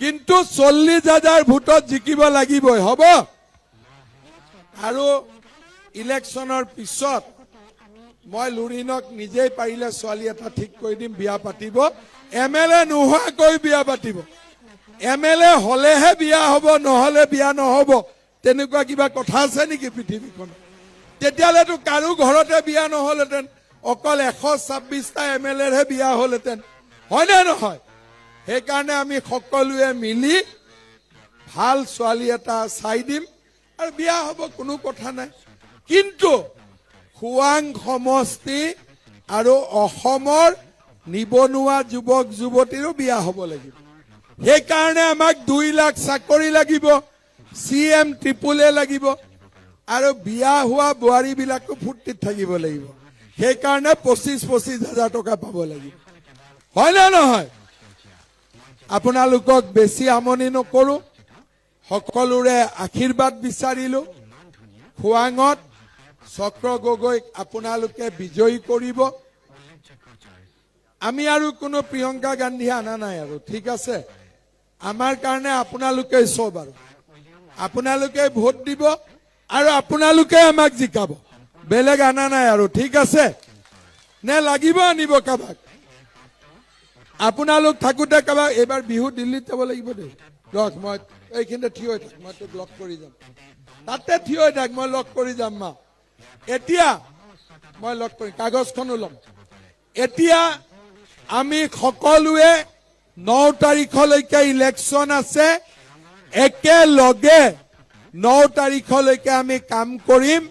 কিন্তু 40,000 ভোটত জিকিব লাগিবই হ'ব আৰু ইলেকশ্যনৰ পিছত মই লুৰিনক নিজেই পাৰিলে ছোৱালী এটা ঠিক কৰি দিম বিয়া পাতিব এমএলএ নোহোৱাকৈ বিয়া পাতিব এমএলএ হলেহে বিয়া হ'ব নহলে বিয়া নহব তেনেকুৱা কিবা কথা আছে নেকি পৃথিৱীখনত তেতিয়ালেতো কাৰো ঘৰতে বিয়া নহলহেঁতেন অকল 126টা এমএলএৰহে বিয়া হলহেঁতেন হয় নে নহয় সেইকাৰণে আমি সকলোৱে মিলি ভাল ছোৱালী এটা চাই দিম আৰু বিয়া হ'ব কোনো কথা নাই কিন্তু খুৱাং সমষ্টি আৰু অসমৰ নিবনুৱা যুৱক যুৱতীৰো বিয়া হ'ব লাগিব সেইকাৰণে আমাক 2 লাখ চাকৰি লাগিব CM AAA লাগিব আৰু বিয়া হোৱা বোৱাৰী বিলাকো ফুৰ্তিত থাকিব লাগিব সেইকাৰণে 25,000 টকা পাব লাগিব হয় না নহয় আপোনালোকক বেছি আমনি নকৰো সকলোৰে আশীৰ্বাদ বিচাৰিলো খুৱাঙত চক্ৰ গগৈক আপোনালোকে বিজয়ী কৰিব আমি আৰু কোনো প্ৰিয়ংকা গান্ধী আনা নাই আৰু ঠিক আছে আমাৰ কাৰণে আপোনালোকে সব আৰু আপোনালোকে ভোট দিব আৰু আপোনালোকে আমাক জিকাব বেলেগ আনা নাই আৰু ঠিক আছে নে লাগিব আনিব কাবাক আপোনালোক থাকোতে কাবাক এবাৰ বিহু দিল্লীত যাব লাগিব দেই ৰখ মই এইখিনিতে থিয় হৈ থাক মই তোক লগ কৰি যাম তাতে থিয় হৈ থাক মই লগ কৰি যাম মা এতিয়া মই লগ কৰি কাগজখনো ল'ম এতিয়া আমি সকলোৱে 9 তাৰিখলৈকে ইলেকশ্যন আছে একেলগে 9 তাৰিখলৈকে আমি কাম কৰিম